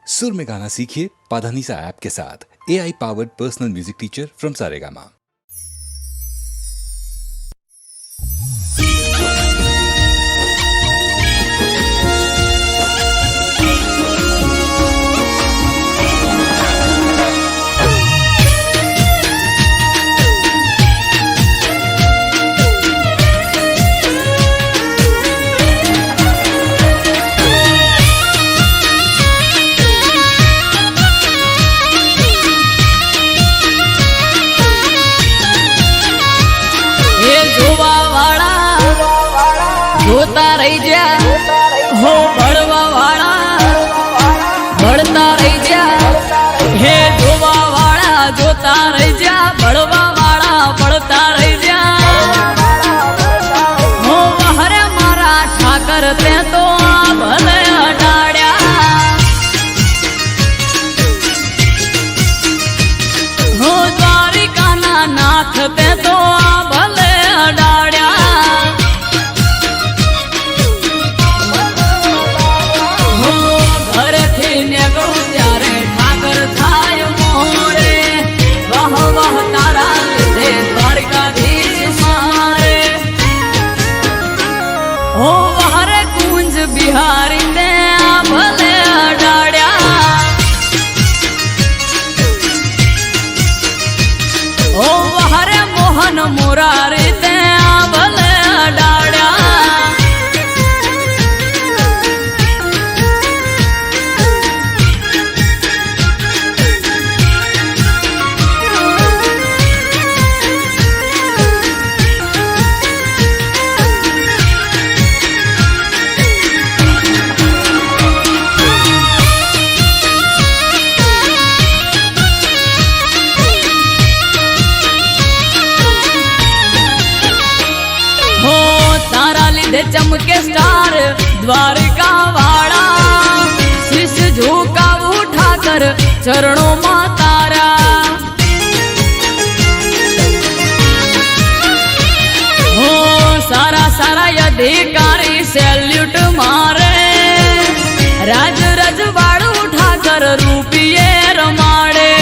सुर में गाना सीखिए पाधानीसा ऐप के साथ। AI powered personal music teacher from Saregama. जोता रही जा हो बड़वा वाला बढ़ता रही जा हे जोवा वाला जोता रही जा बड़वा वाला बढ़ता रही जा हो हरे मारा ठाकर ते तो भले अडाड्या हो द्वारिका ना नाथ ते तो भले अडाड्या बिहारी ने भले अडाड्या ओ हरे मोहन मुरारी ते भले अडाड्या चमके स्टार द्वारिका वाला शीश झुका उठाकर चरणों में तारा हो सारा सारा अधिकारी सैल्यूट मारे राज रजवाड़ उठाकर रूपिये रमाड़े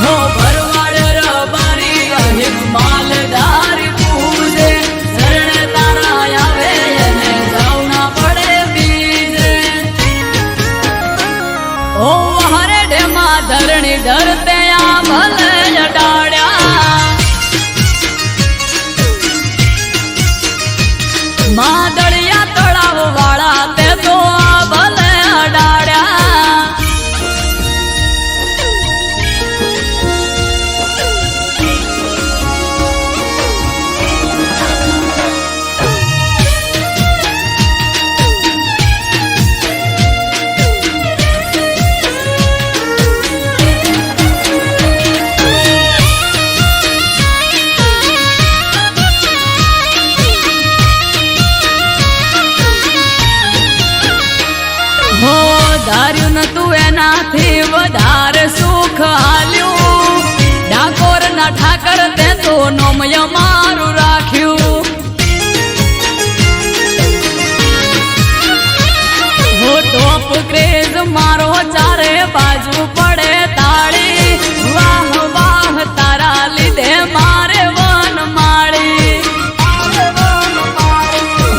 हो भरवाड़ रबारी अहिक मालदार धरणी डरते भले अडाड्या मादड़िया तड़ाव वाला ते तो भले अडाड्या धार्यु न तू एनाथी वधारे सुख हाल्यू डाकोर ना ठाकर ते तो नोमय मारू राख्यू हो टॉप क्रेज मारो चारे बाजू पड़े ताड़ी वाह वाह तारा लिधे मारे वन माड़ी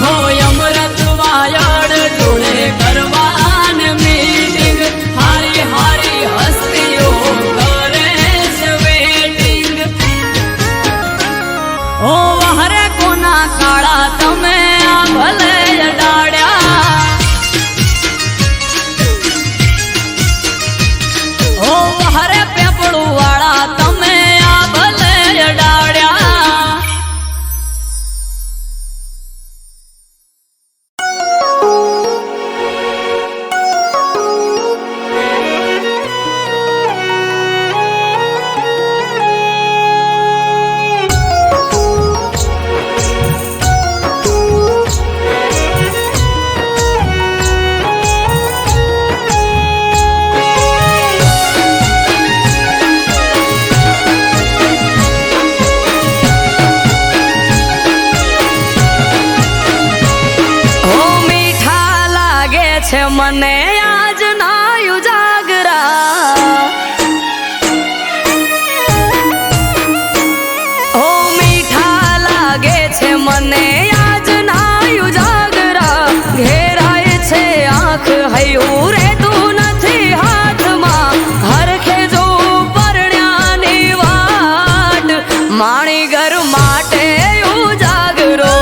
हो अमृत वायड़ जोड़े करवा काड़ा तमे भले अडाड्या છે મને આજ ના ઉજાગરા ઓ મીઠા લાગે છે મને આજ ના ઉજાગરા ઘેરાય છે આંખ હૈયું રહેતું નથી હાથમાં હરખે જો પરણ્યાની વાટ માણી ઘર માટે ઉજાગરો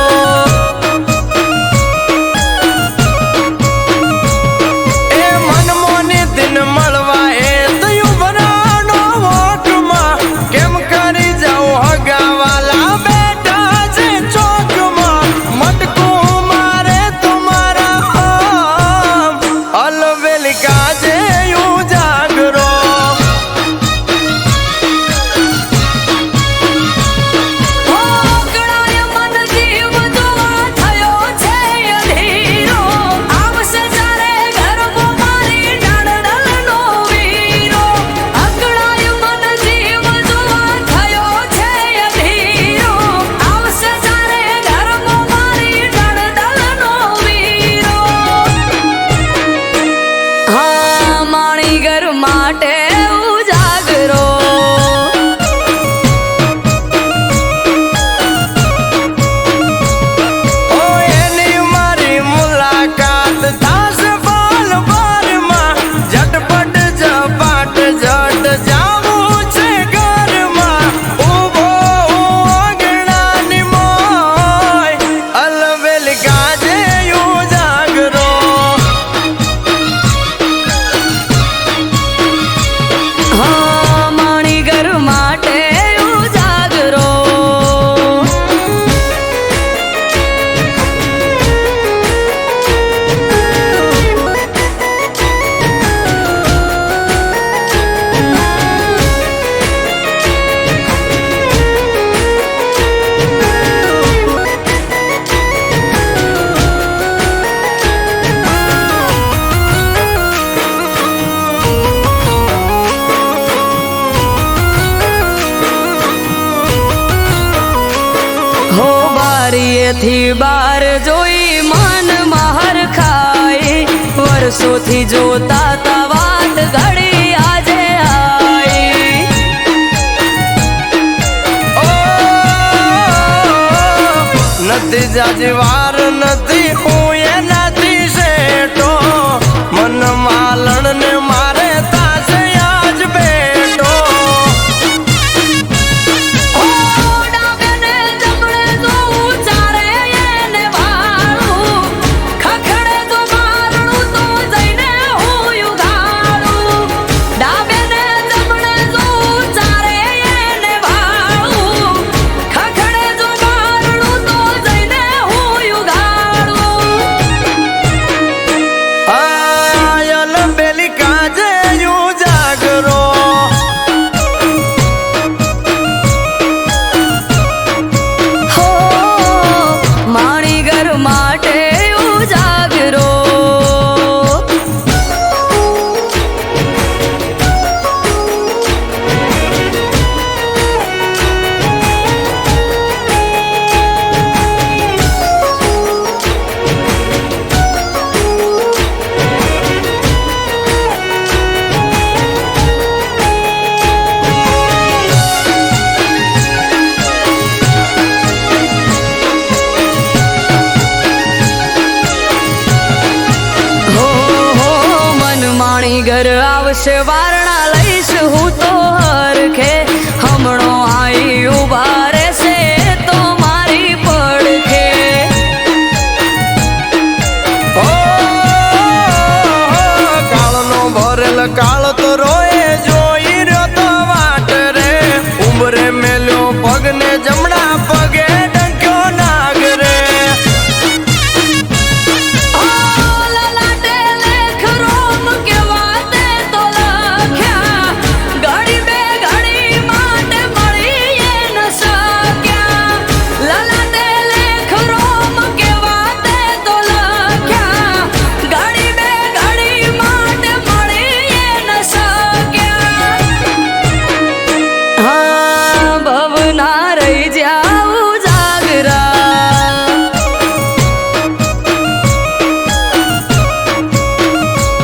થી બાર જોઈ મન મહર ખાય વર્ષોથી જોતા તા વાત ઘડી આજે આઈ નથી જાજી વાર નથી હું એનાથી શેઠો મન માલણ ને મારે તાસે આજ બેઠો ઘર આવશે વારણા લઈશ હું તો હરખે હમણો આઈ ઉભા રહેશે તો મારી પડખે કાળનો ભરેલ કાળ તો રોએ જોઈ રહ્યો તો વાટ રે ઉંબરે મેલ્યો પગને જમણા પગે ડંક્યો નાગ રે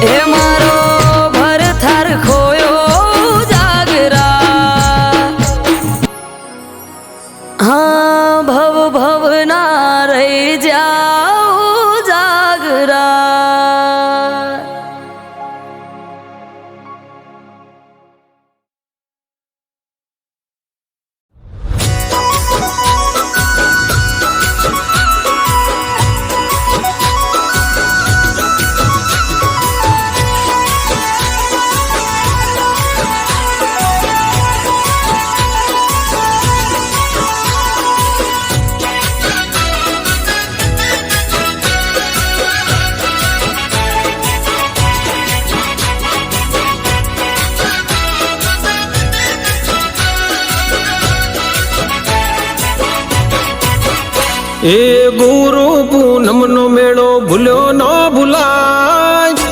એ મારો ભરથાર ખોયો જાગરા હા ભવ ભવ ના રહી જાઓ જાગરા એ ગુરુ પૂનમ નો મેળો ભૂલ્યો ન ભૂલાય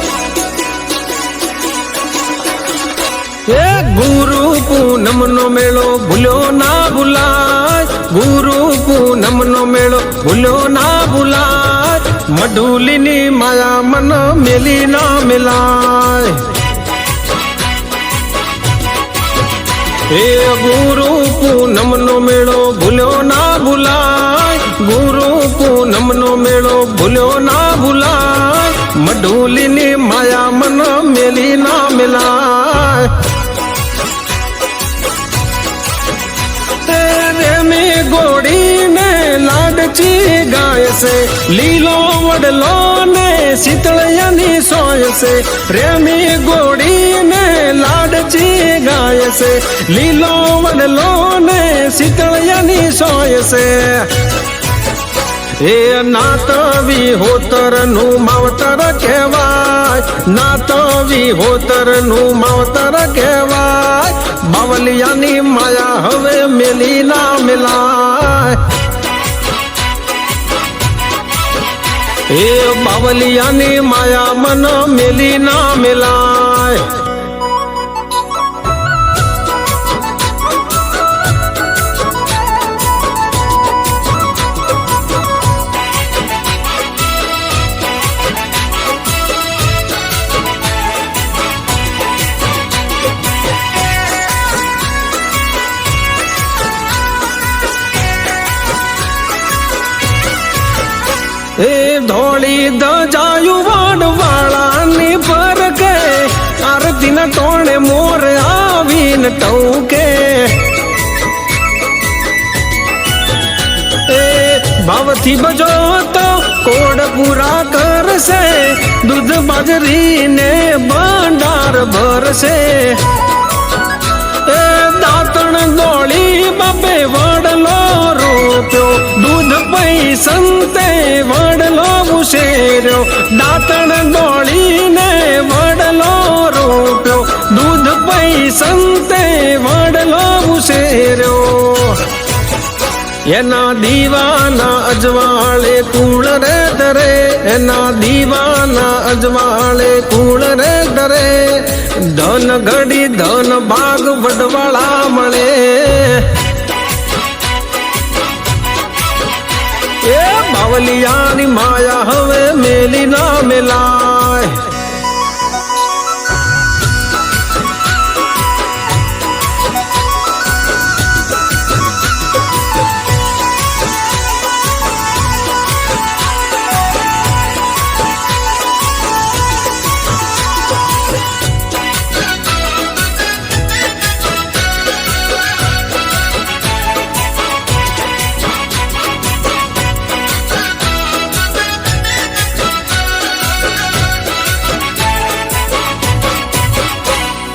એ ગુરુ પૂનમ નો મેળો ભૂલ્યો ના ભૂલાય ગુરુ પૂનમ નો મેળો ભૂલ્યો ના ભૂલાય મઢુલી ની માયા મન મેલી ના મિલાય એ ગુરુ પૂનમ નો મેળો ભૂલ્યો ના ભૂલાય ગુરુ પૂનમ નો મેળો ભૂલ્યો ના ભૂલાય મઢુલી ની માયા મન મેલી ના મિલાય રેમી ગોડી ને લાડચી ગાય છે લીલો વડલો ને શીતળિયાની સોય છે રેમી ગોડી ને લાડચી ગાય છે લીલો વડલો ને શીતળિયાની સોય છે એ નાત વિહોતર નું માવતર કહેવાય નાત વિહોતર નું માવતર કહેવાય બાવલિયાની માયા હવે મેલી ના મિલાય એ બાવલિયાની માયા મન મેલી ના મિલાય એ ધોળી દજાયું વાડવાળાની પર કે આરતી ના ટોણે મોર આવીને ટૌકે એ ભાવથી બજો તો કોડ પૂરા કરશે દૂધ બાજરી ને ભંડાર ભરશે એ દાંતણ દોળી બાપે વડલો રોપ્યો દૂધ પૈ સંતે વડલો ઉછેર્યો દાંતણ દોળીને વડલો રોપ્યો દૂધ પૈ સંતે વડલો ઉછેર્યો એના દીવાના અજવાળે કુળ રે દરે એના દીવાના અજવાળે કુળ રે દરે ધન ઘડી ધન ભાગ વડવાળા મળે એ બાવલિયાની માયા હવે મેલી ના મેલાય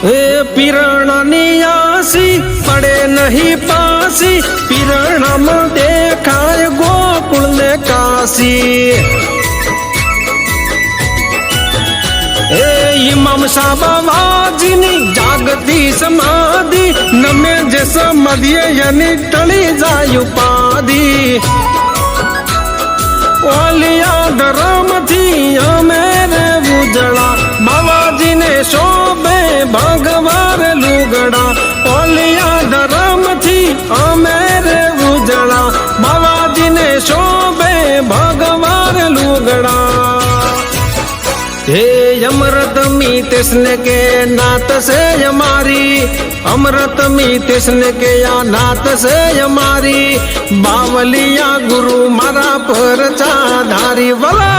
એ પીરણાની આસી પડે નહીં પાસી પીરણામાં દેખાય ગોકુળ ને કાશી એ ઇમામ સાબાવાજીની જાગતી સમાધિ નમે જે સમાધિએ એની ટળી જાય ઉપાધિ ઓલિયા ધરમથી અમે રે ઉજળા બાવાજીને શોભે ભગવાર લુગડા ઓલિયા ધરમથી અમે રે ઉજળા બાવાજીને શોભે ભગવાર લુગડા હે अमृत मीतेश ने के नात से हमारी, अमृत मीतेश ने के या नात से हमारी, बावलिया गुरु मारा पर चाधारी वाला।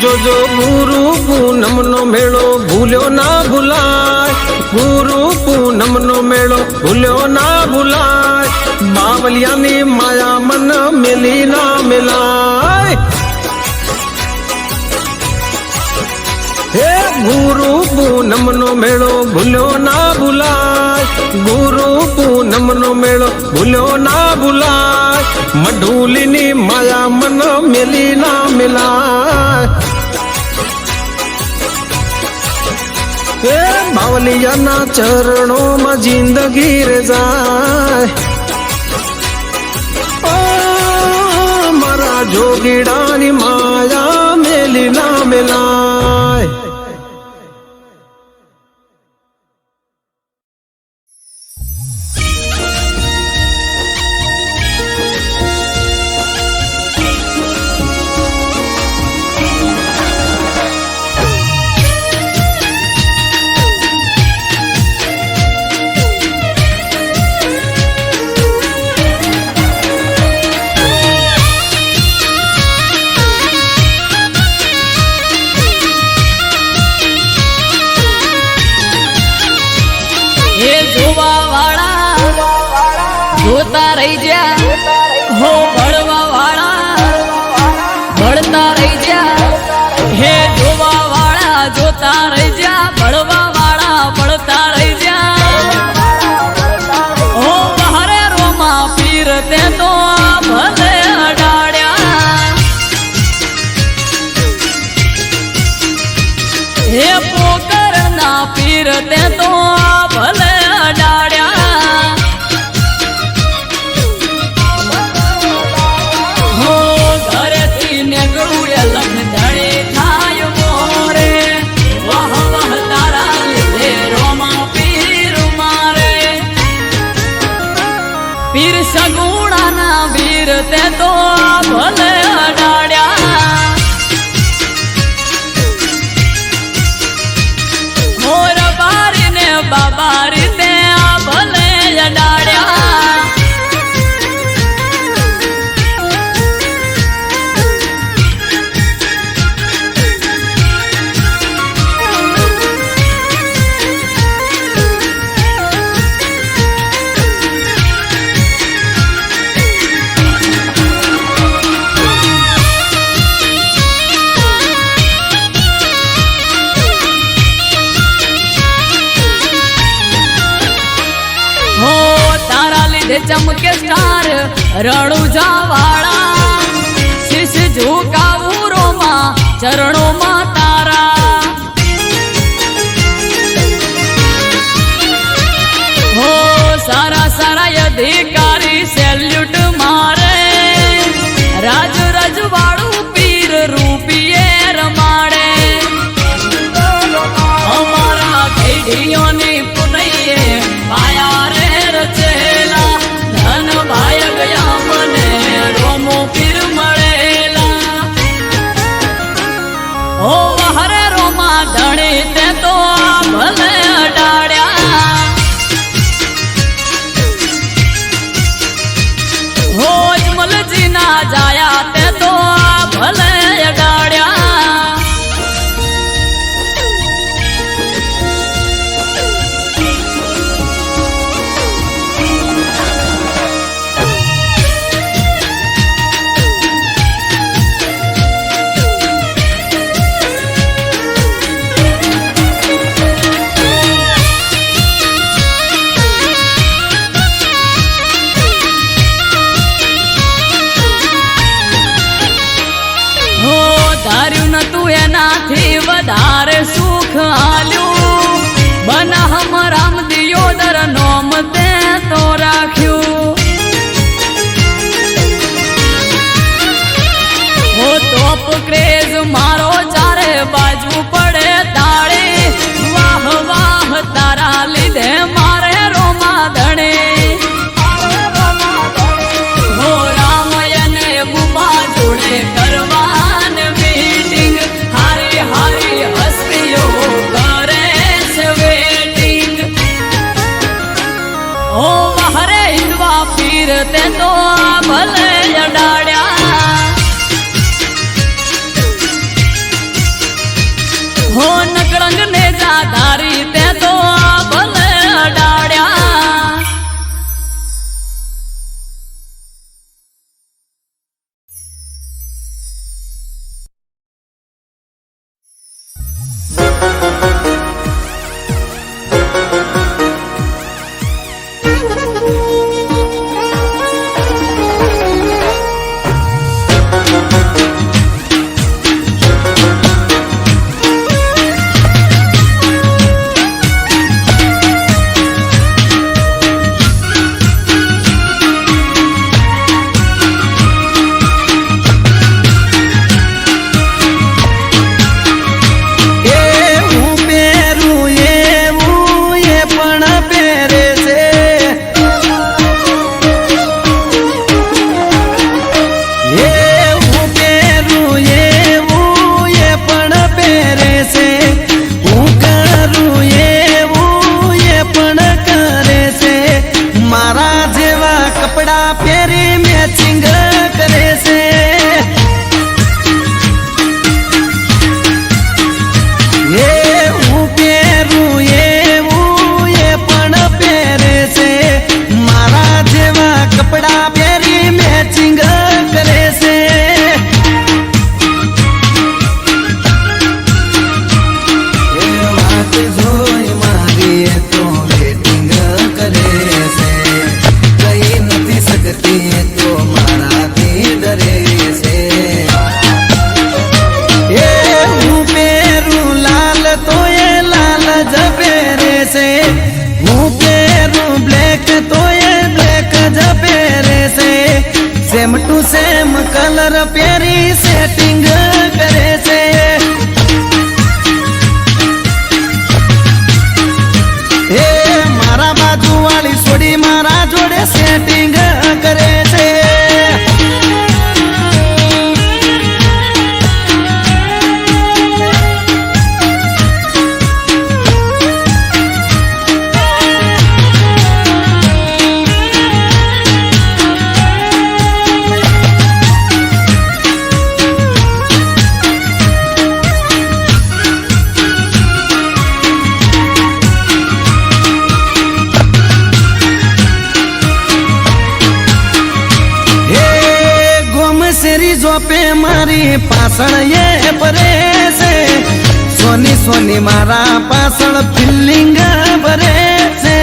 जो गुरु पूनम नो मेलो भूलो ना भुलाय, गुरु पूनम नो मेलो भूलो ना भुलाय, बावलिया नी माया मन मिली ना मिलाय। हे गुरु पूनम नो मेलो भूलो ना भुलाय, गुरु पूनम नो मेलो भूलो ना भुलाय, मढूली नी माया मन मिली ना मिलाय। हे बावलिया ना चरणों में जिंदगी रे जाए, मारा जोगीड़ा नी माया मिली ना मिलाय। જોતા રહી જા હો ભળવા વાળા, ભળતા રહી જા હે જોવા વાળા, જોતા રહી જા ભળવા વાળા, ભળતા રહી જા હો બહારે રોમા પીર તે તો ભલે અડાડ્યા, હે પોકર ના પીર તે તો ભલે અડાડ્યા। પીર સગુણા ના વીર તે તો ભલે અડાડ્યા, મોર બારી ને બાબારી તે ભલે અડાડ્યા। चमके स्टार रणुजा वाला, शीश झुकावू रोमा चरणों में तारा, हो सारा सारा अधिकारी सैल्यूट मारे, राज रजवाड़ू पीर रूपिये रमाड़े, हमारा भेड़ियों ने पुनइये पाया रे रचेला, धन भाय गया मने रोमो पीर मळेला, ओ हरे रोमा धणी ते तो भले अडाड्या, हो अजमल जी ना जाया ते तो भले अडाड्या। એનાથી વધારે સુખ આલ્યું, બનાહમ રામ દિયોદર નોમ તે તો રાખ્યું, હો તોપ ક્રેઝ મારો ચારે બાજુ પડે તાળે, વાહ વાહ તારા લીધે મારે રોમા ધણે, હો રામયને બુબા જોડે કરવાન કલર પહેરી સેટિંગ કરે છે. હે મારા બાજુ વાળી છોડી મારા જોડે સેટિંગ કરે છે. જોપે મારી પાછળ એ ભરે છે. સોની સોની મારા પાછળ ફિલિંગ ભરે છે.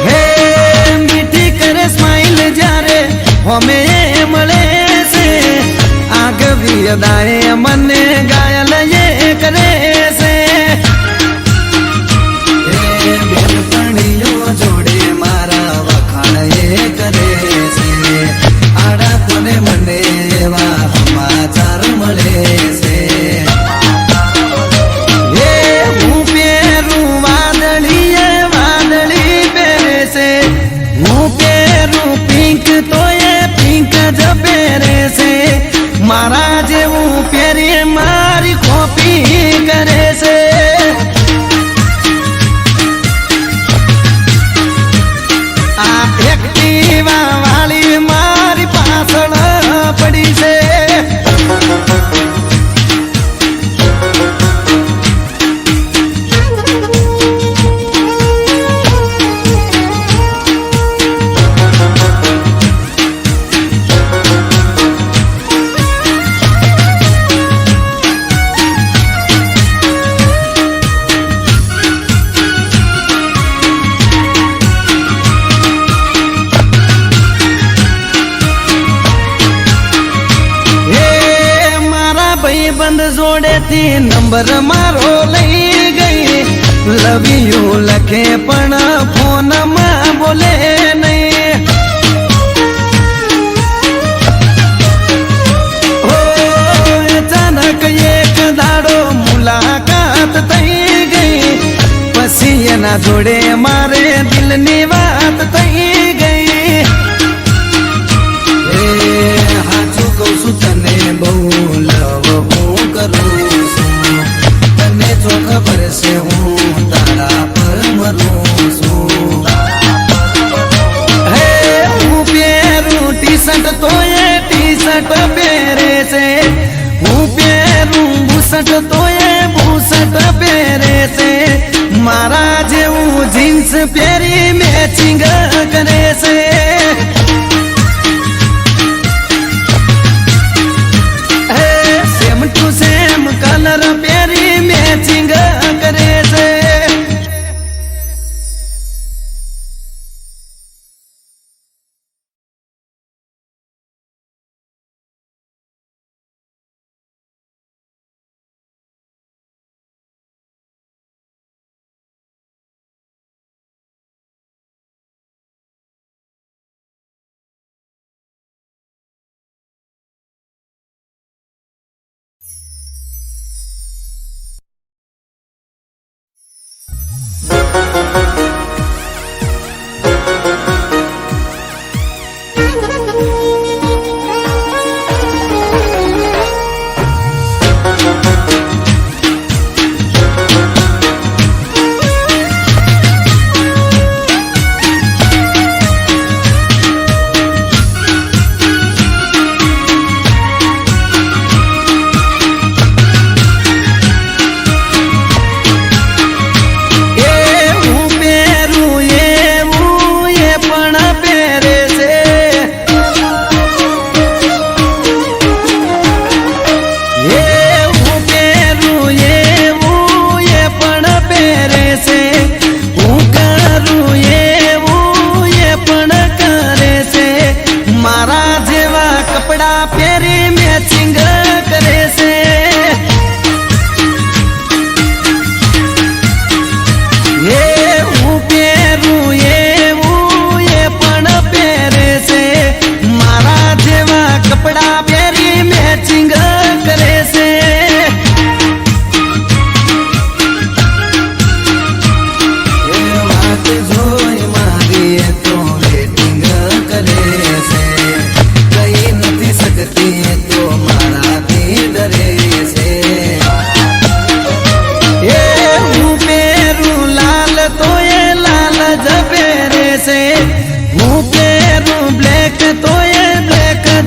હે મીઠી કરે સ્માઈલ જ્યારે હોમે મળે છે. આગવી અદાએ મને ઘાયલ એ કરે છે. બેનપણીઓ જોડે મારા વખાણ એ કરે છે. આડા કોને મને એવા સમાચાર મળે છે. એ હું પહેરું વાદળી એ વાદળી પહેરે છે. હું પહેરું પિંક તો એ પિંક જ પહેરે છે. મારા જેવું પહેરી મારી કોપી કરે છે. આ એક્ટિવા વાળી મારી પાછળ પડી છે. બંધ જોડેથી નંબર મારો લઈ ગઈ. લવ યુ લખે પણ ફોનમાં બોલે નહીં. ઓ અચાનક એક દાડો મુલાકાત થઈ ગઈ. પછી એના જોડે મારે દિલની વાત થઈ ગઈ. હાચું કહું છું તને બહુ લવ હું કરું છું. તને જો ખબર છે હું તારા પર મરું છું. હે હું પહેરું ટી શર્ટ તો એ ટી શર્ટ પહેરે છે. હું પહેરું બુશર્ટ તો એ બુશર્ટ પહેરે છે. મારા જેવું જીન્સ પહેરી મેચિંગ કરે છે. સેમ ટુ સેમ કલર પહેરી મેચિંગ કરે છે.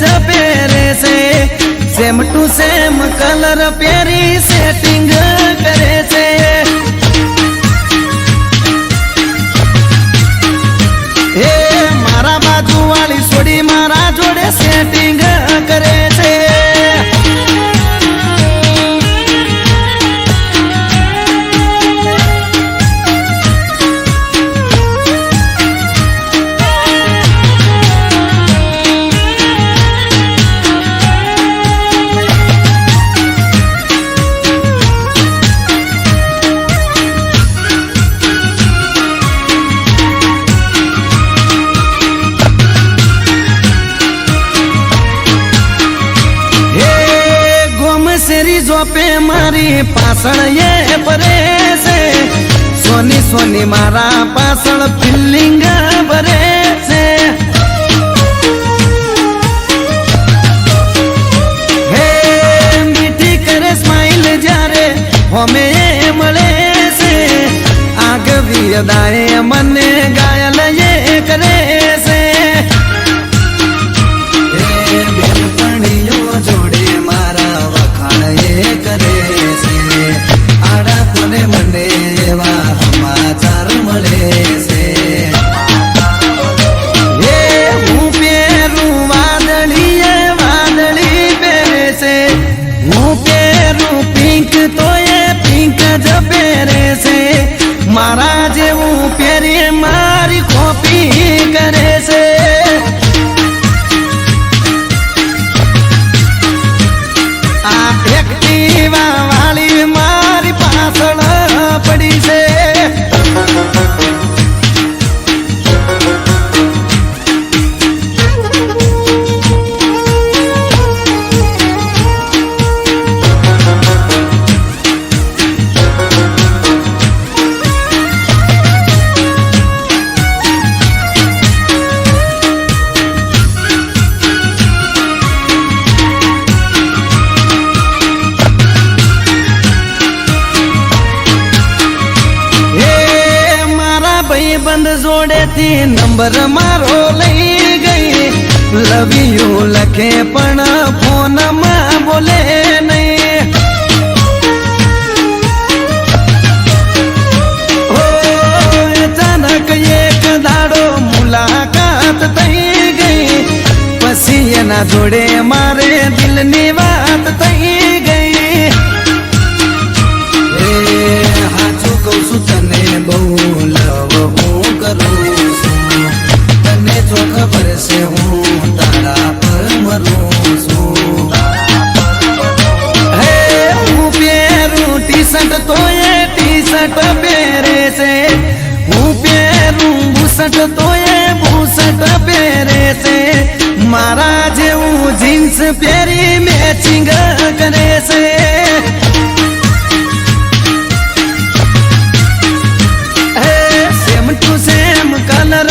જ પહેરે છે સેમ ટુ સેમ કલર પહેરી સેટિંગ કરે છે એ મારા બાજુ વાળી છોડી મારા જોડે સેટિંગ કરે છે શેરી જોપે મારી પાછળ એ ભરે છે સોની સોની મારા પાછળ ફિલિંગ ભરે છે હે મીઠી કરે સ્માઈલ જ્યારે હોમે મળે છે આગવી અદાએ મને ગાયલ એ કરે છે મારા જેવું પહેરી મારી કોપી કરે છે આ એક્ટિવા વાળી મારી પાછળ પડી છે બંધ જોડેથી નંબર મારો લઈ ગઈ લવ યુ લખે પણ ફોનમાં બોલે નહીં અચાનક એક દાડો મુલાકાત થઈ ગઈ પછી એના જોડે મારે દિલની વાત થઈ ગઈ હાચું કહું છું તને બહુ લવ કરું છું તને જો ખબર છે હું તારા પર મરું છું હે હું પહેરું ટી શર્ટ તો એ ટી શર્ટ પહેરે છે હું પહેરું બુશર્ટ તો એ બુશર્ટ પહેરે છે મારા જેવું જીન્સ પહેરી મેચિંગ કરે છે સેમ ટુ સેમ કલર